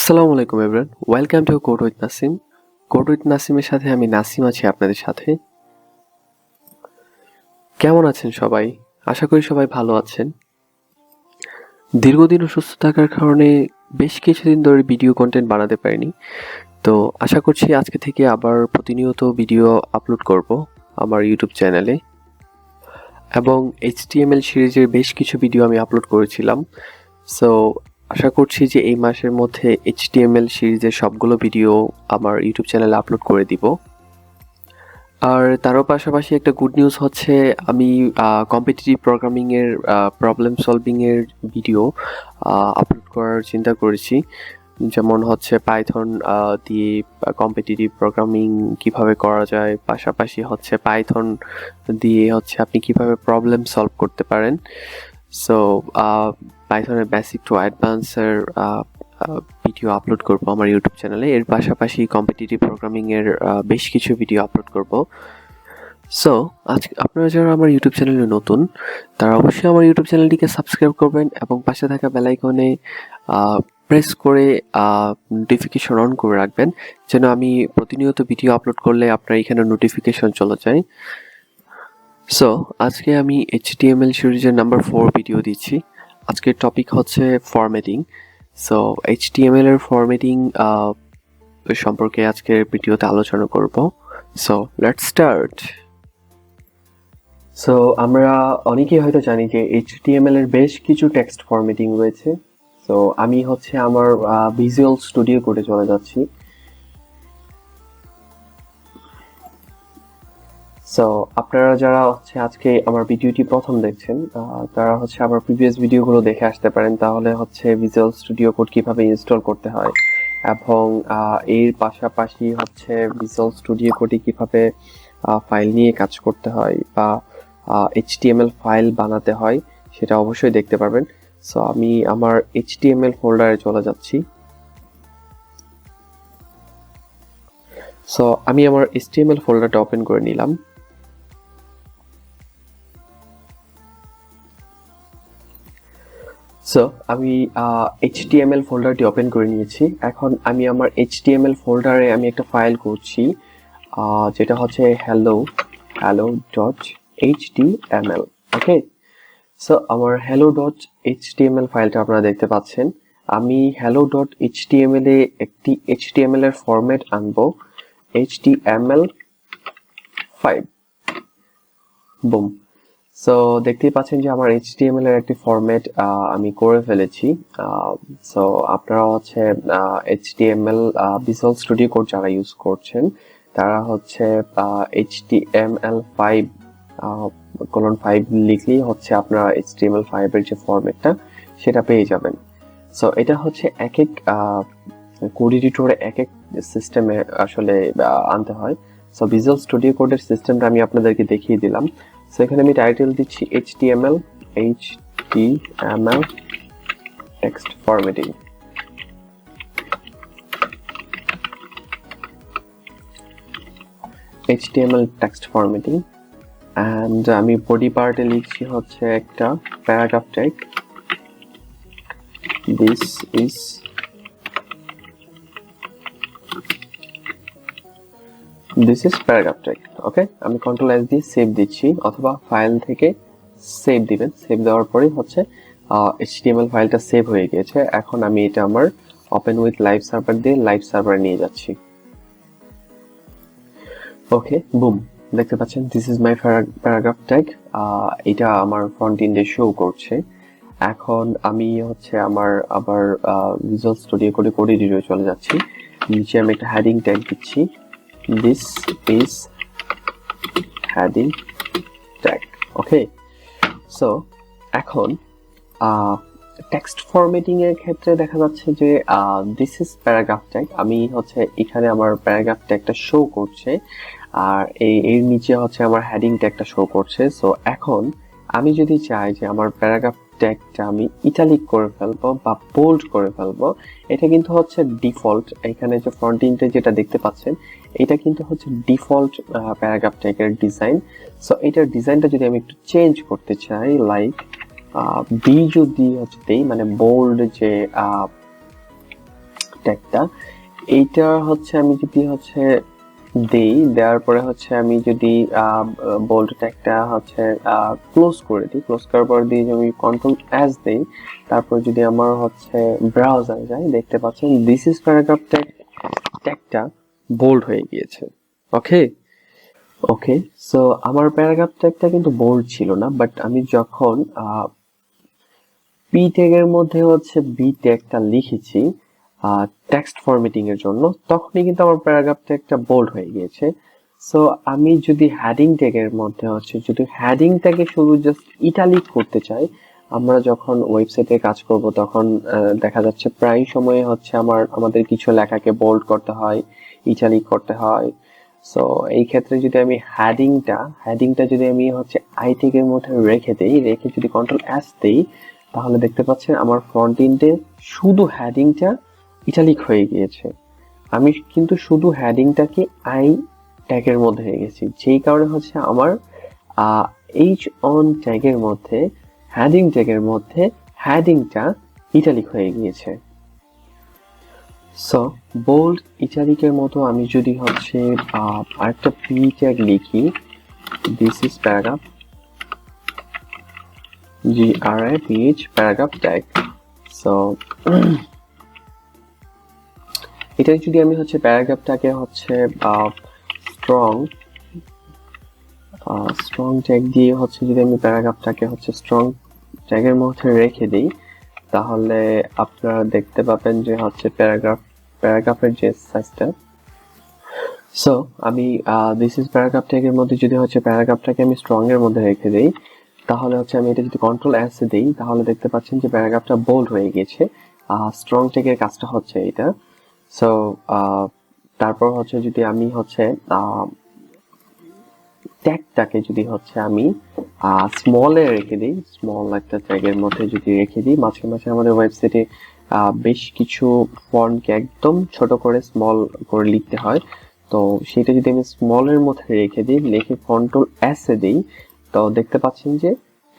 আসসালামু আলাইকুম everyone, welcome to code with Nasim. Code with নাসিমের সাথে আমি নাসিম আছি আপনাদের সাথে। কেমন আছেন সবাই? আশা করি সবাই ভালো আছেন। দীর্ঘদিন অসুস্থ থাকার কারণে বেশ কিছুদিন ধরে ভিডিও কন্টেন্ট বানাতে পারিনি, তো আশা করছি আজকে থেকে আবার প্রতিনিয়ত ভিডিও আপলোড করব আমার ইউটিউব চ্যানেলে। এবং HTML সিরিজের বেশ কিছু ভিডিও আমি আপলোড করেছিলাম, সো আশা করছি যে এই মাসের মধ্যে HTML সিরিজের সবগুলো ভিডিও আমার ইউটিউব চ্যানেলে আপলোড করে দিব। আর তারও পাশাপাশি একটা গুড নিউজ হচ্ছে, আমি কম্পিটিটিভ প্রোগ্রামিংয়ের প্রবলেম সলভিংয়ের ভিডিও আপলোড করার চিন্তা করেছি। যেমন হচ্ছে পাইথন দিয়ে কম্পিটিটিভ প্রোগ্রামিং কিভাবে করা যায়, পাশাপাশি হচ্ছে পাইথন দিয়ে হচ্ছে আপনি কিভাবে প্রবলেম সলভ করতে পারেন। সো পাইথনের বেসিক টু অ্যাডভান্সের ভিডিও আপলোড করব আমার ইউটিউব চ্যানেলে। এর পাশাপাশি কম্পিটিটিভ প্রোগ্রামিংয়ের বেশ কিছু ভিডিও আপলোড করব। সো আজকে আপনারা যারা আমার ইউটিউব চ্যানেলে নতুন, তারা অবশ্যই আমার ইউটিউব চ্যানেলটিকে সাবস্ক্রাইব করবেন এবং পাশে থাকা বেল আইকনে প্রেস করে নোটিফিকেশন অন করে রাখবেন, যেন আমি প্রতিনিয়ত ভিডিও আপলোড করলে আপনার এখানে নোটিফিকেশন চলে যায়। সো আজকে আমি HTML সিরিজের নাম্বার 4 ভিডিও দিচ্ছি। আজকের টপিক হচ্ছে ফরম্যাটিং। সো HTML এর ফরম্যাটিং সম্পর্কে আজকের ভিডিওতে আলোচনা করব। So let's start. সো আমরা অনেকেই হয়তো জানি যে HTML এর বেশ কিছু টেক্সট ফরম্যাটিং রয়েছে। সো আমি হচ্ছে আমার ভিজুয়াল স্টুডিও কোডে চলে যাচ্ছি। সো আপনারা যারা হচ্ছে আজকে আমার ভিডিওটি প্রথম দেখছেন, তারা হচ্ছে আমার প্রিভিয়াস ভিডিওগুলো দেখে আসতে পারেন, তাহলে হচ্ছে ভিজুয়াল স্টুডিও কোড কিভাবে ইনস্টল করতে হয় এবং এর পাশাপাশি হচ্ছে ভিজুয়াল স্টুডিও কোডে কিভাবে ফাইল নিয়ে কাজ করতে হয় বা HTML ফাইল বানাতে হয় সেটা অবশ্যই দেখতে পারবেন। সো আমি আমার HTML ফোল্ডারে চলে যাচ্ছি। সো আমি আমার HTML ফোল্ডারটা ওপেন করে নিলাম। সো আমি HTML ফোল্ডারটি ওপেন করে নিয়েছি। এখন আমি আমার HTML ফোল্ডারে আমি একটা ফাইল করছি, যেটা হচ্ছে hello.html। ওকে, সো আমার hello.html ফাইলটা আপনারা দেখতে পাচ্ছেন। আমি hello.html এ একটি HTML এর ফরম্যাট আনবো, HTML5। বুম। সো দেখতেই পাচ্ছেন যে আমার HTML এর একটি ফরম্যাট আমি করে ফেলেছি। সো আপনারা হচ্ছে HTML ভিজুয়াল স্টুডিও কোড যারা ইউজ করছেন, তারা হচ্ছে HTML5:5 লিখলেই হচ্ছে আপনারা HTML5 এর যে ফরম্যাটটা সেটা পেয়ে যাবেন। সো এটা হচ্ছে এক এক কোড এডিটরে এক এক সিস্টেমে আসলে আনতে হয়। সো ভিজুয়াল স্টুডিও কোডের সিস্টেমটা আমি আপনাদেরকে দেখিয়ে দিলাম। সো এখানে আমি টাইটেল দিচ্ছি HTML text formatting. HTML text formatting and আমি বডি পার্টে লিখছি হচ্ছে একটা paragraph tag. This is paragraph tag. Okay, আমি কন্ট্রোল এস দিয়ে সেভ দিচ্ছি, অথবা ফাইল থেকে সেভ দিবেন। সেভ দেওয়ার পরে হচ্ছে HTML ফাইলটা সেভ হয়ে গিয়েছে। এখন আমি এটা আমার ওপেন উইথ লাইভ সার্ভার দিয়ে লাইভ সার্ভারে নিয়ে যাচ্ছি। ওকে, বুম, দেখতে পাচ্ছেন this is my paragraph tag. এটা আমার ফ্রন্ট এন্ডে শো করছে। এখন আমি হচ্ছে আমার আবার ভিজুয়াল স্টুডিও কোডে কোড এডিটরে চলে যাচ্ছি। নিচে আমি একটা হেডিং ট্যাগ দিচ্ছি, this is heading tag। Okay, so এখন টেক্সট ফরম্যাটিং এর ক্ষেত্রে দেখা যাচ্ছে যে দিস ইজ প্যারাগ্রাফ ট্যাগ। আমি হচ্ছে এখানে আমার প্যারাগ্রাফ ট্যাগটা শো করছে, আর এর নিচে হচ্ছে আমার হেডিং ট্যাগটা শো করছে। সো এখন আমি যদি চাই যে আমার প্যারাগ্রাফ ট্যাগটা আমি ইটালিক করে ফেলবো বা বোল্ড করে ফেলবো, এটা কিন্তু হচ্ছে ডিফল্ট। এখানে যে ফ্রন্ট এন্ডে যেটা দেখতে পাচ্ছেন, এটা কিন্তু হচ্ছে ডিফল্ট প্যারাগ্রাফ ট্যাগের ডিজাইন। সো এটার ডিজাইনটা যদি আমি একটু চেঞ্জ করতে চাই, লাইক বি যদি হচ্ছে দেই, মানে বোল্ড যে ট্যাগটা, এইটা হচ্ছে আমি যদি হচ্ছে দেওয়ার পরে হচ্ছে আমি যদি বোল্ড ট্যাগটা হচ্ছে ক্লোজ করে দিই, ক্লোজ করার পর দিয়ে আমি কন্ট্রোল এস দেই, তারপর যদি আমার হচ্ছে ব্রাউজার যাই, দেখতে পাচ্ছেন দিস ইজ প্যারাগ্রাফ ট্যাগটা বোল্ড হয়ে গিয়েছে। ওকে, সো আমার প্যারাগ্রাফ ট্যাগটা কিন্তু বোল্ড ছিল না, বাট আমি যখন পি ট্যাগের মধ্যে হচ্ছে বি ট্যাগটা লিখেছি টেক্সট ফরম্যাটিং এর জন্য, তখনই কিন্তু আমার প্যারাগ্রাফ ট্যাগটা বোল্ড হয়ে গিয়েছে। সো আমি যদি হেডিং ট্যাগের মধ্যে হচ্ছে যদি হেডিংটাকে শুধু জাস্ট ইটালিক করতে চাই, আমরা যখন ওয়েবসাইটে কাজ করব তখন দেখা যাচ্ছে প্রায় সময়ে হচ্ছে আমাদের কিছু লেখাকে বোল্ড করতে হয়, ইটালিক করতে হয়। সো এই ক্ষেত্রে যদি আমি হেডিংটা যদি আমি হচ্ছে আই ট্যাগের মধ্যে রেখে যদি কন্ট্রোল এস দেই, তাহলে দেখতে পাচ্ছেন আমার ফ্রন্ট এন্ডে শুধু হেডিংটা ইটালিক হয়ে গিয়েছে। আমি কিন্তু শুধু হেডিংটাকে আই ট্যাগের মধ্যে রেখেছি, যেই কারণে হচ্ছে আমার এইচ অন ট্যাগের মধ্যে হেডিং ট্যাগের মধ্যে হেডিংটা ইটালিক হয়ে গিয়েছে। সো বোল্ড ইটালিকের মতো আমি যদি হচ্ছে আরেকটা পি ট্যাগ লিখি, this is paragraph GRAPH paragraph tag. So এটা যদি আমি হচ্ছে প্যারাগ্রাফটাকে হচ্ছে স্ট্রং ট্যাগ দিয়ে হচ্ছে যদি আমি প্যারাগ্রাফটাকে হচ্ছে স্ট্রং ট্যাগের মধ্যে রেখে দিই, তাহলে আপনারা দেখতে পাবেন যে হচ্ছে প্যারাগ্রাফের যে সাইজটা। সো আমি দিস ইজ প্যারাগ্রাফ ট্যাগের মধ্যে যদি হচ্ছে প্যারাগ্রাফটাকে আমি স্ট্রং এর মধ্যে রেখে দিই, তাহলে হচ্ছে আমি এটা যদি কন্ট্রোল এস দিই, তাহলে দেখতে পাচ্ছেন যে প্যারাগ্রাফটা বোল্ড হয়ে গেছে। স্ট্রং ট্যাগের কাজটা হচ্ছে এটা। সো তারপর হচ্ছে যদি আমি হচ্ছে ট্যাগটাকে যদি হচ্ছে আমি স্মলে রেখে দিই, স্মল একটা ট্যাগের মধ্যে যদি রেখে দিই, মাঝে মাঝে আমাদের ওয়েবসাইটে বেশ কিছু ফন্টকে একদম ছোট করে স্মল করে লিখতে হয়, তো সেটা যদি আমি স্মলের মধ্যে রেখে দিই, লিখে কন্ট্রোল এস এ দিই, তো দেখতে পাচ্ছেন যে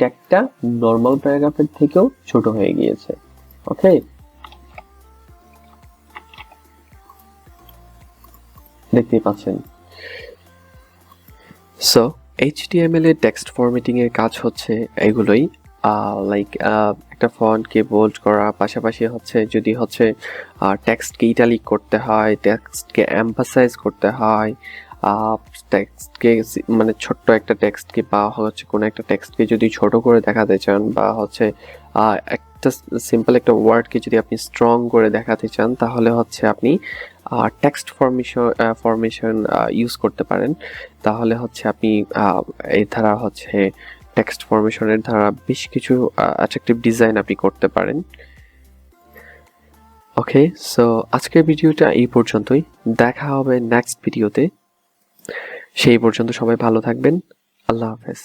ট্যাগটা নর্মাল প্যারাগ্রাফের থেকেও ছোট হয়ে গিয়েছে। ওকে, দেখতেই পাচ্ছেন। সো HTML এর টেক্সট ফরম্যাটিং এর কাজ হচ্ছে এগুলোই, লাইক একটা ফন্টকে বোল্ড করা, পাশাপাশি হচ্ছে যদি হচ্ছে টেক্সটকে ইটালিক করতে হয়, টেক্সটকে এমফাসাইজ করতে হয়, টেক্সটকে মানে ছোট্ট একটা টেক্সটকে বা হচ্ছে কোনো একটা টেক্সটকে যদি ছোট করে দেখাতে চান, বা হচ্ছে একটা সিম্পল একটা ওয়ার্ডকে যদি আপনি স্ট্রং করে দেখাতে চান, তাহলে হচ্ছে আপনি টেক্সট ফরমেশন ইউজ করতে পারেন। তাহলে হচ্ছে আপনি এর দ্বারা হচ্ছে টেক্সট ফরমেশনের দ্বারা বেশ কিছু অ্যাট্রাকটিভ ডিজাইন আপনি করতে পারেন। ওকে, সো আজকের ভিডিওটা এই পর্যন্তই, দেখা হবে নেক্সট ভিডিওতে। সেই পর্যন্ত সবাই ভালো থাকবেন, আল্লাহ হাফেজ।